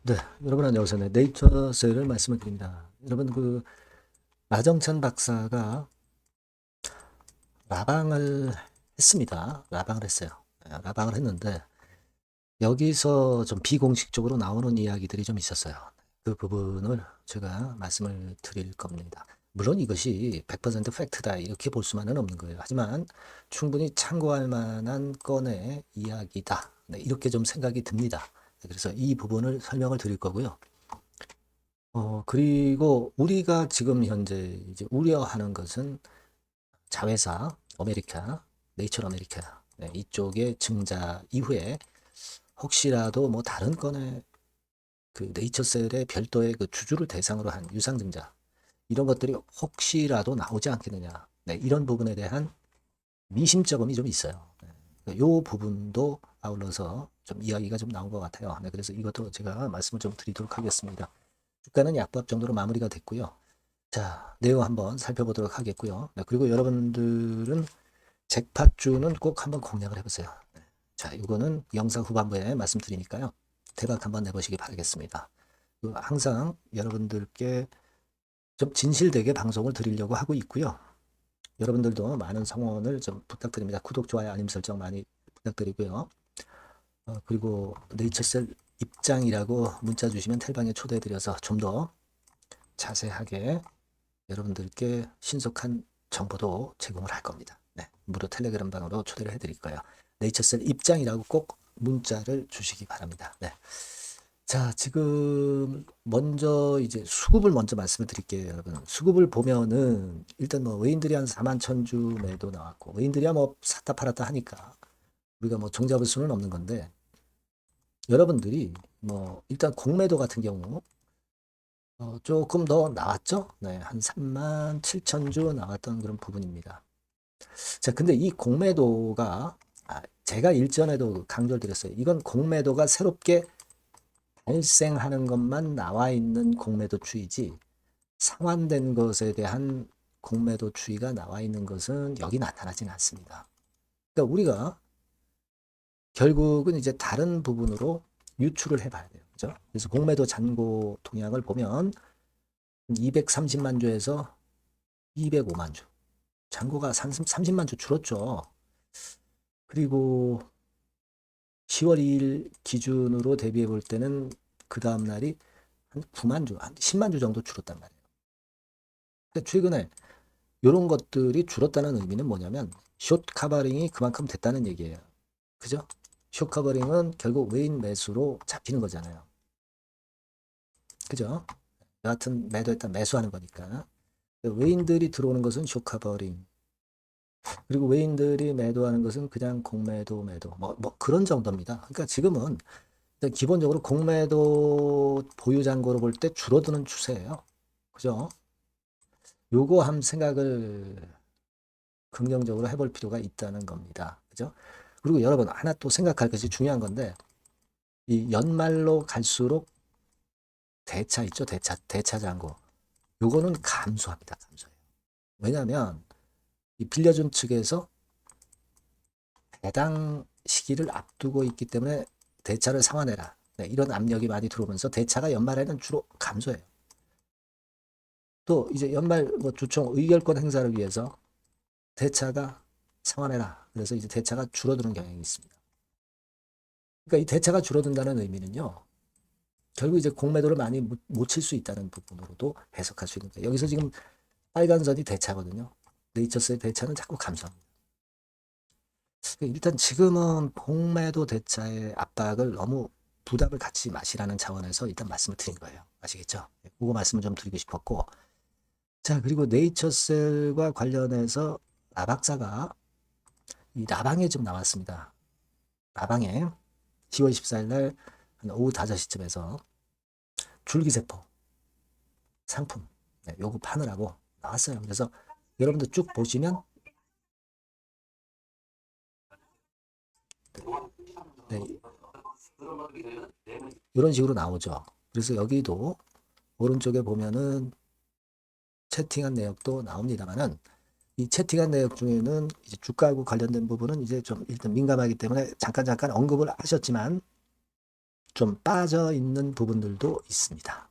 네, 여러분 안녕하세요. 네, 네이처셀을 말씀을 드립니다. 여러분 마정찬 박사가 라방을 했습니다. 라방을 했어요. 라방을 했는데 여기서 좀 비공식적으로 나오는 이야기들이 좀 있었어요. 그 부분을 제가 말씀을 드릴 겁니다. 물론 이것이 100% 팩트다 이렇게 볼 수만은 없는 거예요. 하지만 충분히 참고할 만한 건의 이야기다. 네, 이렇게 좀 생각이 듭니다. 그래서 이 부분을 설명을 드릴 거고요. 그리고 우리가 지금 현재 이제 우려하는 것은 자회사, 아메리카, 네이처 아메리카, 네, 이쪽의 증자 이후에 혹시라도 뭐 다른 건의 그 네이처셀의 별도의 그 주주를 대상으로 한 유상증자, 이런 것들이 혹시라도 나오지 않겠느냐. 네, 이런 부분에 대한 미심쩍음이 좀 있어요. 네, 이 부분도 아울러서 좀 이야기가 좀 나온 것 같아요. 네, 그래서 이것도 제가 말씀을 좀 드리도록 하겠습니다. 주가는 약보합 정도로 마무리가 됐고요. 자, 내용 한번 살펴보도록 하겠고요. 네, 그리고 여러분들은 잭팟주는 꼭 한번 공략을 해보세요. 네. 자, 이거는 영상 후반부에 말씀드리니까요. 대박 한번 내보시기 바라겠습니다. 항상 여러분들께 좀 진실되게 방송을 드리려고 하고 있고요. 여러분들도 많은 성원을 좀 부탁드립니다. 구독, 좋아요, 알림 설정 많이 부탁드리고요. 그리고 네이처셀 입장이라고 문자 주시면 텔방에 초대해드려서 좀 더 자세하게 여러분들께 신속한 정보도 제공을 할 겁니다. 네, 무료 텔레그램 방으로 초대를 해드릴 거예요. 네이처셀 입장이라고 꼭 문자를 주시기 바랍니다. 네. 자, 지금 먼저 이제 수급을 먼저 말씀을 드릴게요, 여러분. 수급을 보면은 일단 뭐 외인들이 한 4만 천주 매도 나왔고, 외인들이야 뭐 샀다 팔았다 하니까 우리가 뭐 종잡을 수는 없는 건데, 여러분들이 뭐 일단 공매도 같은 경우 조금 더 나왔죠? 네, 한 3만 7천 주 나왔던 그런 부분입니다. 자, 근데 이 공매도가 제가 일전에도 강조를 드렸어요. 이건 공매도가 새롭게 발생하는 것만 나와 있는 공매도 추이지 상환된 것에 대한 공매도 추이가 나와 있는 것은 여기 나타나지는 않습니다. 그러니까 우리가 결국은 이제 다른 부분으로 유출을 해봐야 돼요. 그죠? 그래서 공매도 잔고 동향을 보면 230만 주에서 205만 주. 잔고가 30만 주 줄었죠. 그리고 10월 2일 기준으로 대비해 볼 때는 그 다음 날이 한 9만 주, 한 10만 주 정도 줄었단 말이에요. 근데 최근에 이런 것들이 줄었다는 의미는 뭐냐면 숏 커버링이 그만큼 됐다는 얘기예요. 그죠? 숏 커버링은 결국 외인 매수로 잡히는 거잖아요. 그죠? 여하튼 매도했다 매수하는 거니까. 외인들이 들어오는 것은 숏 커버링. 그리고 외인들이 매도하는 것은 그냥 공매도 매도. 뭐 그런 정도입니다. 그러니까 지금은 기본적으로 공매도 보유 잔고로 볼 때 줄어드는 추세예요. 그죠? 요거 한 생각을 긍정적으로 해볼 필요가 있다는 겁니다. 그죠? 그리고 여러분 하나 또 생각할 것이 중요한 건데 이 연말로 갈수록 대차 있죠? 대차 잔고. 요거는 감소합니다. 감소해요. 왜냐하면 이 빌려준 측에서 배당 시기를 앞두고 있기 때문에 대차를 상환해라. 네, 이런 압력이 많이 들어오면서 대차가 연말에는 주로 감소해요. 또 이제 연말 뭐 주총 의결권 행사를 위해서 대차가 상환해라. 그래서 이제 대차가 줄어드는 경향이 있습니다. 그러니까 이 대차가 줄어든다는 의미는요. 결국 이제 공매도를 많이 못 칠 수 있다는 부분으로도 해석할 수 있는 거예요. 여기서 지금 빨간 선이 대차거든요. 네이처스의 대차는 자꾸 감소합니다. 일단 지금은 공매도 대차의 압박을 너무 부담을 갖지 마시라는 차원에서 일단 말씀을 드린 거예요. 아시겠죠? 그거 말씀을 좀 드리고 싶었고. 자, 그리고 네이처셀과 관련해서 라박사가 이 라방에 좀 나왔습니다. 라방에 10월 14일 날 오후 5시쯤에서 줄기세포 상품 요거 파느라고 나왔어요. 그래서 여러분들 쭉 보시면 네, 이런 식으로 나오죠. 그래서 여기도 오른쪽에 보면은 채팅한 내역도 나옵니다만은 이 채팅한 내역 중에는 이제 주가하고 관련된 부분은 이제 좀 일단 민감하기 때문에 잠깐 언급을 하셨지만 좀 빠져 있는 부분들도 있습니다.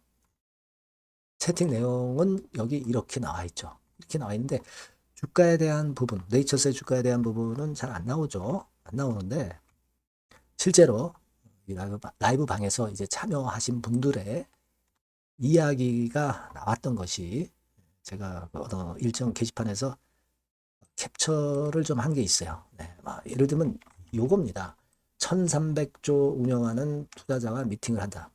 채팅 내용은 여기 이렇게 나와 있죠. 이렇게 나와 있는데 주가에 대한 부분, 네이처스의 주가에 대한 부분은 잘 안 나오죠. 안 나오는데 실제로 이 라이브 방에서 이제 참여하신 분들의 이야기가 나왔던 것이 제가 어느 일정 게시판에서 캡처를 좀 한 게 있어요. 네, 예를 들면 요겁니다. 1300조 운영하는 투자자와 미팅을 한다.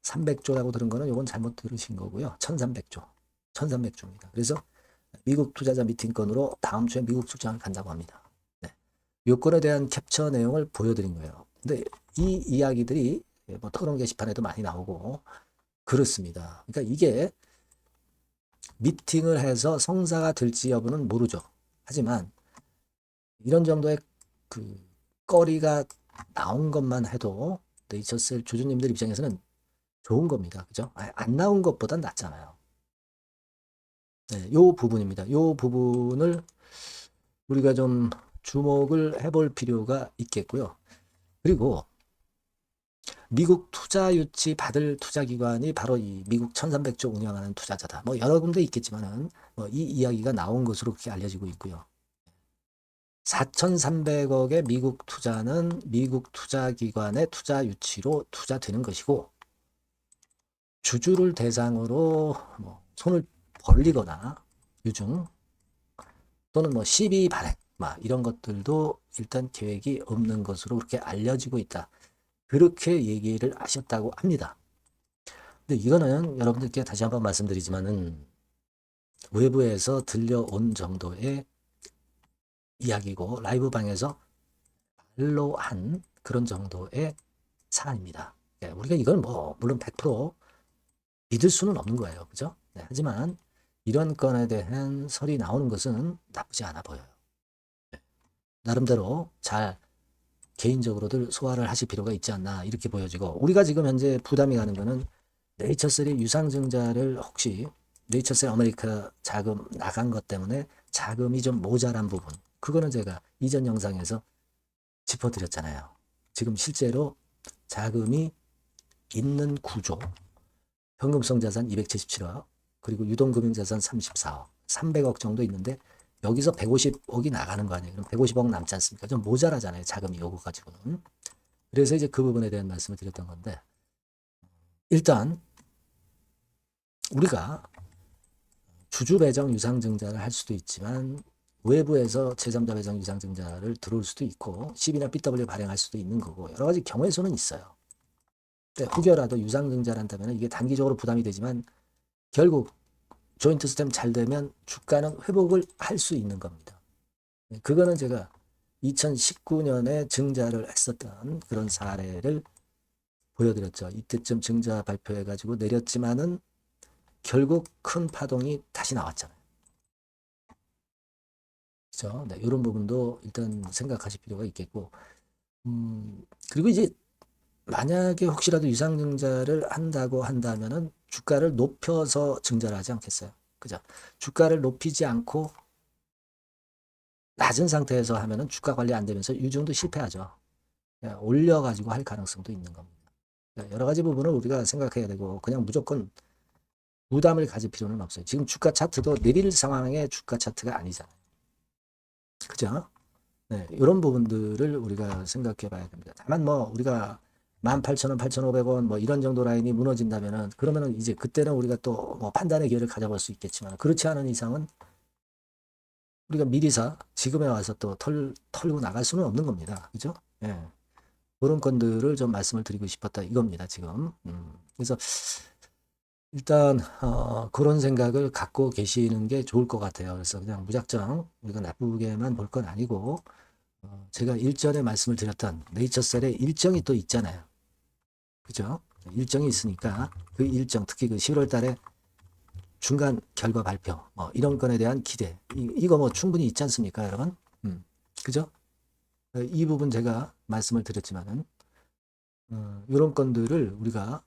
300조라고 들은 거는 요건 잘못 들으신 거고요. 1300조. 1300조입니다. 그래서 미국 투자자 미팅 건으로 다음 주에 미국 출장을 간다고 합니다. 네. 요건에 대한 캡처 내용을 보여드린 거예요. 근데 이 이야기들이 뭐 토론 게시판에도 많이 나오고 그렇습니다. 그러니까 이게 미팅을 해서 성사가 될지 여부는 모르죠. 하지만 이런 정도의 그 거리가 나온 것만 해도 네이처셀 주주님들 입장에서는 좋은 겁니다. 그죠? 안 나온 것보단 낫잖아요. 네, 요 부분입니다. 요 부분을 우리가 좀 주목을 해볼 필요가 있겠고요. 그리고 미국 투자 유치 받을 투자기관이 바로 이 미국 1300조 운영하는 투자자다. 뭐 여러 군데 있겠지만은 뭐이 이야기가 나온 것으로 그렇게 알려지고 있고요. 4,300억의 미국 투자는 미국 투자기관의 투자 유치로 투자되는 것이고 주주를 대상으로 뭐 손을 벌리거나 유증 또는 뭐 시비 발행 이런 것들도 일단 계획이 없는 것으로 그렇게 알려지고 있다. 그렇게 얘기를 하셨다고 합니다. 근데 이거는 여러분들께 다시 한번 말씀드리지만은 외부에서 들려온 정도의 이야기고 라이브 방에서 말로 한 그런 정도의 사안입니다. 우리가 이걸 뭐 물론 100% 믿을 수는 없는 거예요. 그죠? 네, 하지만 이런 건에 대한 설이 나오는 것은 나쁘지 않아 보여요. 네, 나름대로 잘 개인적으로들 소화를 하실 필요가 있지 않나 이렇게 보여지고 우리가 지금 현재 부담이 가는 거는 네이처셀의 유상증자를 혹시 네이처셀 아메리카 자금 나간 것 때문에 자금이 좀 모자란 부분 그거는 제가 이전 영상에서 짚어드렸잖아요. 지금 실제로 자금이 있는 구조 현금성 자산 277억 그리고 유동금융자산 34억 300억 정도 있는데 여기서 150억이 나가는 거 아니에요. 그럼 150억 남지 않습니까? 좀 모자라잖아요. 자금이 요거 가지고는. 그래서 이제 그 부분에 대한 말씀을 드렸던 건데 일단 우리가 주주 배정 유상증자를 할 수도 있지만 외부에서 제3자 배정 유상증자를 들어올 수도 있고 CB나 BW 발행할 수도 있는 거고 여러 가지 경우의 수는 있어요. 혹여라도 유상증자를 한다면 이게 단기적으로 부담이 되지만 결국 조인트 시스템 잘 되면 주가는 회복을 할 수 있는 겁니다. 그거는 제가 2019년에 증자를 했었던 그런 사례를 보여드렸죠. 이때쯤 증자 발표해가지고 내렸지만은 결국 큰 파동이 다시 나왔잖아요. 그렇죠? 네, 이런 부분도 일단 생각하실 필요가 있겠고, 그리고 이제 만약에 혹시라도 유상증자를 한다고 한다면은 주가를 높여서 증자를 하지 않겠어요? 그죠? 주가를 높이지 않고 낮은 상태에서 하면은 주가 관리 안 되면서 유증도 실패하죠. 올려가지고 할 가능성도 있는 겁니다. 여러 가지 부분을 우리가 생각해야 되고 그냥 무조건 부담을 가질 필요는 없어요. 지금 주가 차트도 내릴 상황의 주가 차트가 아니잖아요. 그죠? 네, 이런 부분들을 우리가 생각해 봐야 됩니다. 다만 뭐 우리가 18,000원, 8,500원 뭐 이런 정도 라인이 무너진다면은 그러면은 이제 그때는 우리가 또 뭐 판단의 기회를 가져볼 수 있겠지만 그렇지 않은 이상은 우리가 미리사 지금에 와서 또 털고 나갈 수는 없는 겁니다. 그죠? 예. 그런 건들을 좀 말씀을 드리고 싶었다 이겁니다. 지금. 그래서 일단 그런 생각을 갖고 계시는 게 좋을 것 같아요. 그래서 그냥 무작정 우리가 나쁘게만 볼 건 아니고 제가 일전에 말씀을 드렸던 네이처셀의 일정이 또 있잖아요. 그죠? 일정이 있으니까 그 일정 특히 그 11월 달에 중간 결과 발표 이런 건에 대한 기대 이거 뭐 충분히 있지 않습니까 여러분? 그죠? 이 부분 제가 말씀을 드렸지만은 이런 건들을 우리가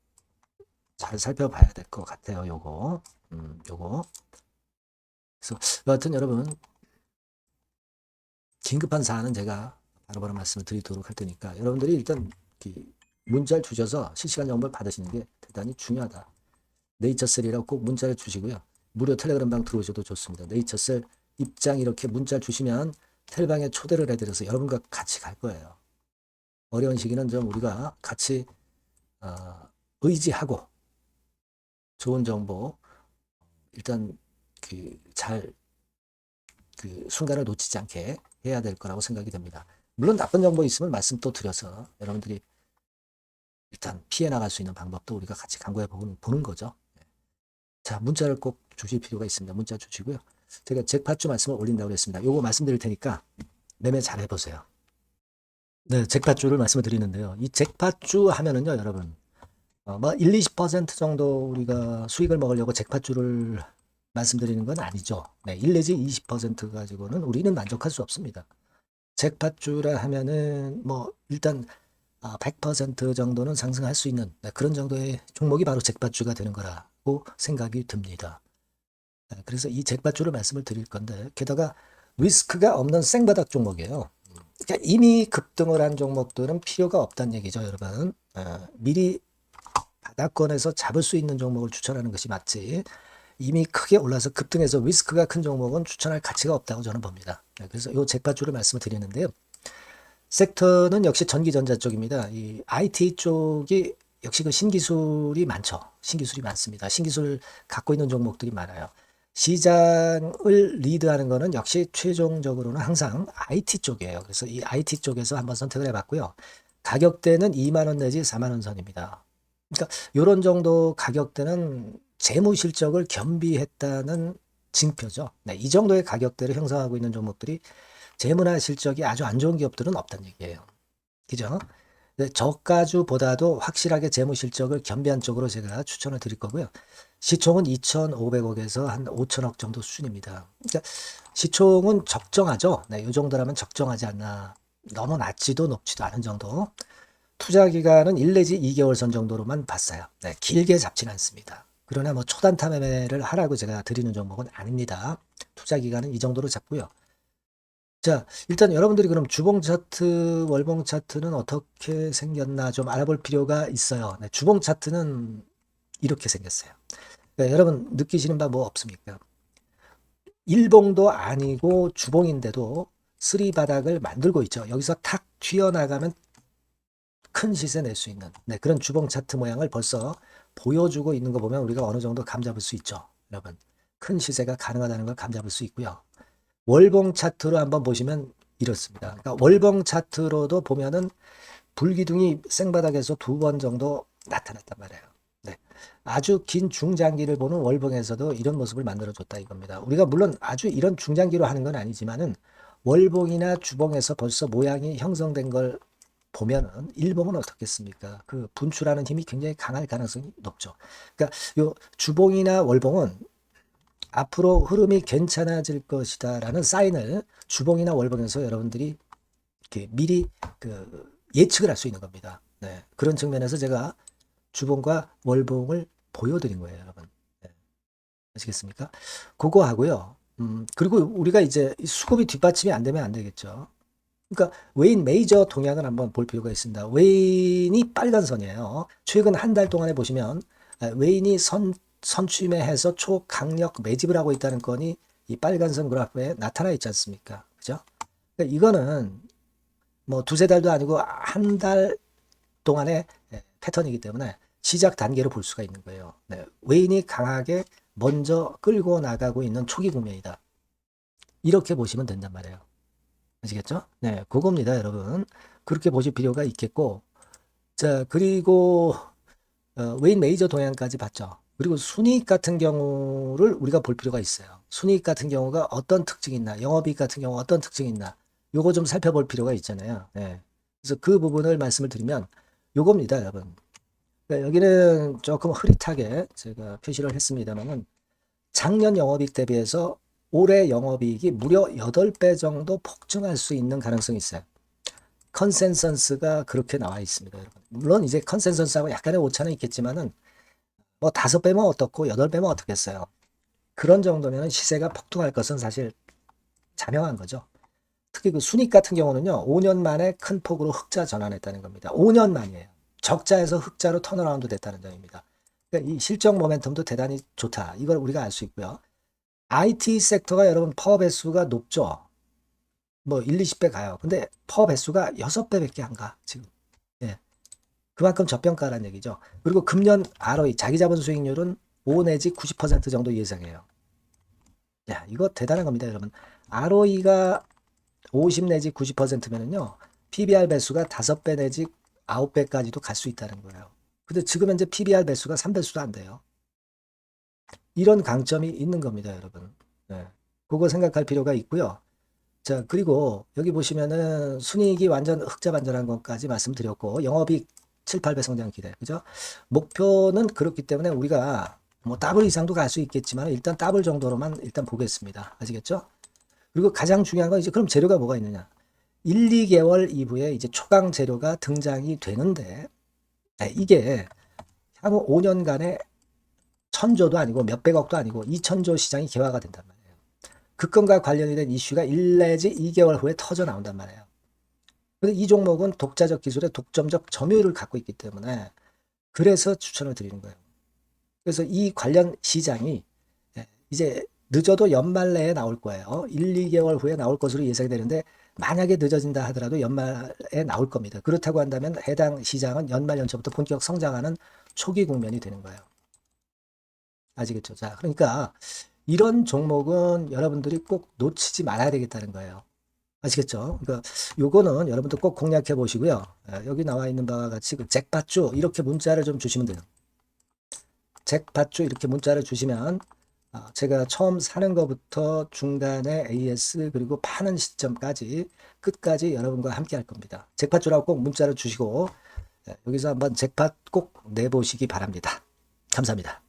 잘 살펴봐야 될 것 같아요. 요거. 그래서 여하튼 여러분 긴급한 사안은 제가 바로바로 말씀을 드리도록 할 테니까 여러분들이 일단 문자를 주셔서 실시간 정보를 받으시는 게 대단히 중요하다. 네이처셀이라고 꼭 문자를 주시고요. 무료 텔레그램 방 들어오셔도 좋습니다. 네이처셀 입장 이렇게 문자를 주시면 텔방에 초대를 해드려서 여러분과 같이 갈 거예요. 어려운 시기는 좀 우리가 같이 의지하고 좋은 정보 일단 잘 순간을 놓치지 않게 해야 될 거라고 생각이 됩니다. 물론 나쁜 정보 있으면 말씀 또 드려서 여러분들이 일단 피해 나갈 수 있는 방법도 우리가 같이 강구해 보는 거죠. 자, 문자를 꼭 주실 필요가 있습니다. 문자 주시고요. 제가 잭팟주 말씀을 올린다고 했습니다. 요거 말씀드릴 테니까 매매 잘 해보세요. 네, 잭팟주를 말씀을 드리는데요. 이 잭팟주 하면은요, 여러분, 뭐 1, 20% 정도 우리가 수익을 먹으려고 잭팟주를 말씀드리는 건 아니죠. 네, 1 내지 20% 가지고는 우리는 만족할 수 없습니다. 잭팟주라 하면은 뭐 일단 100% 정도는 상승할 수 있는 그런 정도의 종목이 바로 잭팟주가 되는 거라고 생각이 듭니다. 그래서 이 잭팟주를 말씀을 드릴 건데 게다가 리스크가 없는 생바닥 종목이에요. 그러니까 이미 급등을 한 종목들은 필요가 없다는 얘기죠, 여러분. 미리 바닥권에서 잡을 수 있는 종목을 추천하는 것이 맞지. 이미 크게 올라서 급등해서 리스크가 큰 종목은 추천할 가치가 없다고 저는 봅니다. 그래서 이 잭팟주를 말씀을 드리는데요. 섹터는 역시 전기전자 쪽입니다. 이 IT 쪽이 역시 그 신기술이 많죠. 신기술이 많습니다. 신기술 갖고 있는 종목들이 많아요. 시장을 리드하는 거는 역시 최종적으로는 항상 IT 쪽이에요. 그래서 이 IT 쪽에서 한번 선택을 해봤고요. 가격대는 2만 원 내지 4만 원 선입니다. 그러니까 이런 정도 가격대는 재무 실적을 겸비했다는 징표죠. 네, 이 정도의 가격대를 형성하고 있는 종목들이 재무나 실적이 아주 안 좋은 기업들은 없다는 얘기예요. 그죠? 저가주보다도 확실하게 재무 실적을 겸비한 쪽으로 제가 추천을 드릴 거고요. 시총은 2,500억에서 한 5천억 정도 수준입니다. 그러니까 시총은 적정하죠. 네, 이 정도라면 적정하지 않나. 너무 낮지도 높지도 않은 정도. 투자 기간은 1 내지 2개월 선 정도로만 봤어요. 네, 길게 잡지는 않습니다. 그러나 뭐 초단타 매매를 하라고 제가 드리는 종목은 아닙니다. 투자 기간은 이 정도로 잡고요. 자, 일단 여러분들이 그럼 주봉 차트, 월봉 차트는 어떻게 생겼나 좀 알아볼 필요가 있어요. 네, 주봉 차트는 이렇게 생겼어요. 네, 여러분 느끼시는 바 뭐 없습니까? 일봉도 아니고 주봉인데도 쓰리 바닥을 만들고 있죠. 여기서 탁 튀어나가면 큰 시세 낼 수 있는 그런 주봉 차트 모양을 벌써 보여주고 있는 거 보면 우리가 어느 정도 감잡을 수 있죠. 여러분 큰 시세가 가능하다는 걸 감잡을 수 있고요. 월봉 차트로 한번 보시면 이렇습니다. 그러니까 월봉 차트로도 보면은 불기둥이 생바닥에서 2번 정도 나타났단 말이에요. 네. 아주 긴 중장기를 보는 월봉에서도 이런 모습을 만들어줬다 이겁니다. 우리가 물론 아주 이런 중장기로 하는 건 아니지만은 월봉이나 주봉에서 벌써 모양이 형성된 걸 보면은 일봉은 어떻겠습니까? 그 분출하는 힘이 굉장히 강할 가능성이 높죠. 그러니까 요 주봉이나 월봉은 앞으로 흐름이 괜찮아질 것이다라는 사인을 주봉이나 월봉에서 여러분들이 이렇게 미리 예측을 할 수 있는 겁니다. 네. 그런 측면에서 제가 주봉과 월봉을 보여드린 거예요, 여러분. 네. 아시겠습니까? 그거 하고요. 그리고 우리가 이제 수급이 뒷받침이 안 되면 안 되겠죠. 그러니까 웨인 메이저 동향을 한번 볼 필요가 있습니다. 웨인이 빨간 선이에요. 최근 한 달 동안에 보시면 웨인이 선취매해서 초강력 매집을 하고 있다는 건이 이 빨간 선 그래프에 나타나 있지 않습니까? 그죠? 그러니까 이거는 뭐 두세 달도 아니고 한 달 동안의 패턴이기 때문에 시작 단계로 볼 수가 있는 거예요. 네. 웨인이 강하게 먼저 끌고 나가고 있는 초기 국면이다. 이렇게 보시면 된단 말이에요. 아시겠죠? 네, 그겁니다, 여러분. 그렇게 보실 필요가 있겠고, 자, 그리고 웨인 메이저 동향까지 봤죠. 그리고 순이익 같은 경우를 우리가 볼 필요가 있어요. 순이익 같은 경우가 어떤 특징이 있나, 영업이익 같은 경우 어떤 특징이 있나, 요거 좀 살펴볼 필요가 있잖아요. 네. 그래서 그 부분을 말씀을 드리면 요겁니다, 여러분. 그러니까 여기는 조금 흐릿하게 제가 표시를 했습니다만은 작년 영업이익 대비해서 올해 영업이익이 무려 8배 정도 폭증할 수 있는 가능성이 있어요. 컨센서스가 그렇게 나와 있습니다, 여러분. 물론 이제 컨센서스하고 약간의 오차는 있겠지만은 뭐 5배면 어떻고 8배면 어떻겠어요. 그런 정도면 시세가 폭등할 것은 사실 자명한 거죠. 특히 그 순익 같은 경우는요, 5년 만에 큰 폭으로 흑자 전환했다는 겁니다. 5년 만이에요. 적자에서 흑자로 턴어라운드 됐다는 점입니다. 그러니까 이 실적 모멘텀도 대단히 좋다. 이걸 우리가 알 수 있고요. IT 섹터가 여러분 파워 배수가 높죠. 뭐 1, 20배 가요. 근데 파워 배수가 6배밖에 안 가, 지금. 예. 그만큼 저평가라는 얘기죠. 그리고 금년 ROE, 자기 자본 수익률은 5 내지 90% 정도 예상해요. 야, 이거 대단한 겁니다, 여러분. ROE가 50 내지 90%면은요, PBR 배수가 5배 내지 9배까지도 갈 수 있다는 거예요. 근데 지금 현재 PBR 배수가 3배수도 안 돼요. 이런 강점이 있는 겁니다, 여러분. 네. 그거 생각할 필요가 있고요. 자, 그리고 여기 보시면은 순이익이 완전 흑자 반전한 것까지 말씀드렸고, 영업이익 7, 8배 성장 기대. 그죠? 목표는 그렇기 때문에 우리가 뭐 더블 이상도 갈 수 있겠지만 일단 더블 정도로만 일단 보겠습니다. 아시겠죠? 그리고 가장 중요한 건 이제 그럼 재료가 뭐가 있느냐? 1, 2개월 이후에 이제 초강 재료가 등장이 되는데, 이게 향후 5년간에 1000조도 아니고 몇백억도 아니고 2000조 시장이 개화가 된단 말이에요. 그 건과 관련이 된 이슈가 1 내지 2개월 후에 터져 나온단 말이에요. 근데 이 종목은 독자적 기술의 독점적 점유율을 갖고 있기 때문에 그래서 추천을 드리는 거예요. 그래서 이 관련 시장이 이제 늦어도 연말 내에 나올 거예요. 1, 2개월 후에 나올 것으로 예상이 되는데 만약에 늦어진다 하더라도 연말에 나올 겁니다. 그렇다고 한다면 해당 시장은 연말 연초부터 본격 성장하는 초기 국면이 되는 거예요. 아시겠죠? 자, 그러니까 이런 종목은 여러분들이 꼭 놓치지 말아야 되겠다는 거예요. 아시겠죠? 그러니까 요거는 여러분들 꼭 공략해 보시고요. 여기 나와 있는 바와 같이 그 잭팟주 이렇게 문자를 좀 주시면 돼요. 잭팟주 이렇게 문자를 주시면 제가 처음 사는 것부터 중간에 AS 그리고 파는 시점까지 끝까지 여러분과 함께 할 겁니다. 잭팟주라고 꼭 문자를 주시고 여기서 한번 잭팟 꼭 내보시기 바랍니다. 감사합니다.